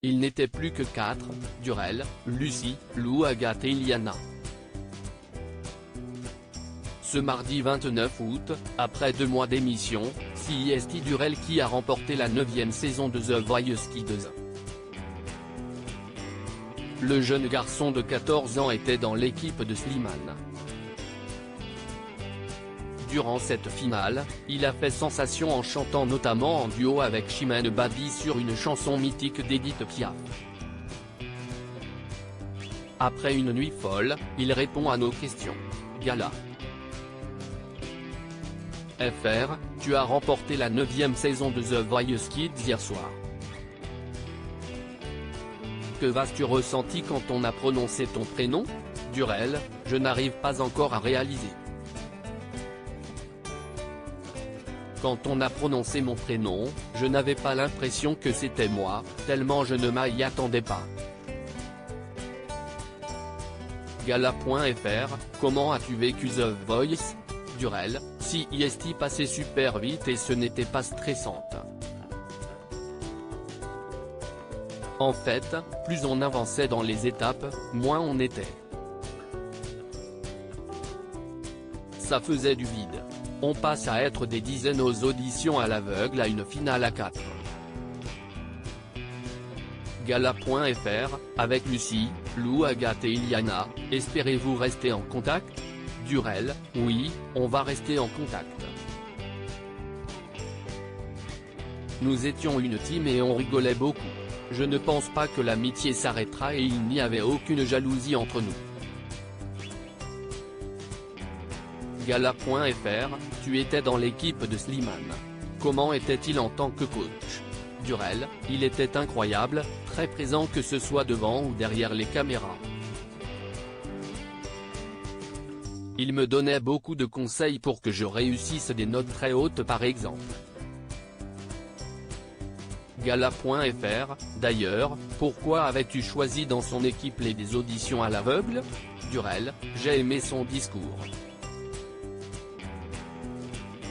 Il n'était plus que 4, Durel, Lucie, Lou, Agathe et Iliana. Ce mardi 29 août, après 2 mois d'émission, c'est Durel qui a remporté la 9e saison de The Voice Kids. Le jeune garçon de 14 ans était dans l'équipe de Slimane. Durant cette finale, il a fait sensation en chantant notamment en duo avec Chimène Badi sur une chanson mythique d'Edith Piaf. Après une nuit folle, il répond à nos questions. Gala. FR, tu as remporté la 9e saison de The Voice Kids hier soir. Que vas-tu ressenti quand on a prononcé ton prénom? Durel, je n'arrive pas encore à réaliser. Quand on a prononcé mon prénom, je n'avais pas l'impression que c'était moi, tellement je ne m'y attendais pas. Gala.fr, comment as-tu vécu The Voice? Durel, si est passé super vite et ce n'était pas stressante. En fait, plus on avançait dans les étapes, moins on était. Ça faisait du vide. On passe à être des dizaines aux auditions à l'aveugle à une finale à 4. Gala.fr, avec Lucie, Lou, Agathe et Iliana, espérez-vous rester en contact? Durel, oui, on va rester en contact. Nous étions une team et on rigolait beaucoup. Je ne pense pas que l'amitié s'arrêtera et il n'y avait aucune jalousie entre nous. Gala.fr, tu étais dans l'équipe de Slimane. Comment était-il en tant que coach? Durel, il était incroyable, très présent que ce soit devant ou derrière les caméras. Il me donnait beaucoup de conseils pour que je réussisse des notes très hautes par exemple. Gala.fr, d'ailleurs, pourquoi avais-tu choisi dans son équipe des auditions à l'aveugle? Durel, j'ai aimé son discours.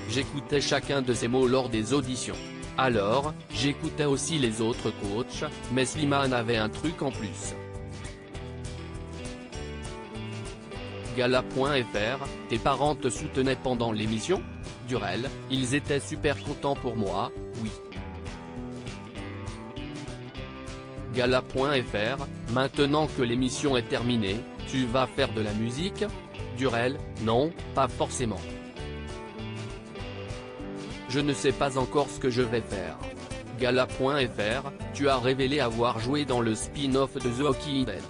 J'écoutais chacun de ses mots lors des auditions. Alors, j'écoutais aussi les autres coachs, mais Slimane avait un truc en plus. Gala.fr, tes parents te soutenaient pendant l'émission? Durel, ils étaient super contents pour moi, oui. Gala.fr, maintenant que l'émission est terminée, tu vas faire de la musique? Durel, non, pas forcément. Je ne sais pas encore ce que je vais faire. Gala.fr, tu as révélé avoir joué dans le spin-off de The Walking Dead.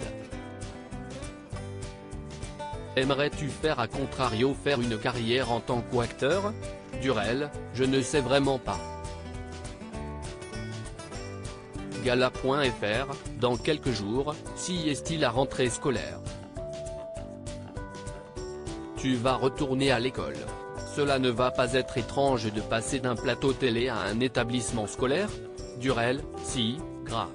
Aimerais-tu faire à contrario faire une carrière en tant qu'acteur? Durel, je ne sais vraiment pas. Gala.fr, dans quelques jours, si est-il la rentrée scolaire? Tu vas retourner à l'école. Cela ne va pas être étrange de passer d'un plateau télé à un établissement scolaire? Durel, si, grave.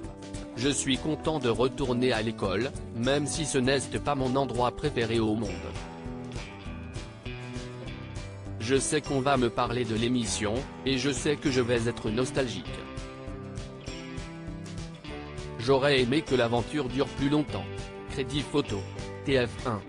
Je suis content de retourner à l'école, même si ce n'est pas mon endroit préféré au monde. Je sais qu'on va me parler de l'émission, et je sais que je vais être nostalgique. J'aurais aimé que l'aventure dure plus longtemps. Crédit photo. TF1.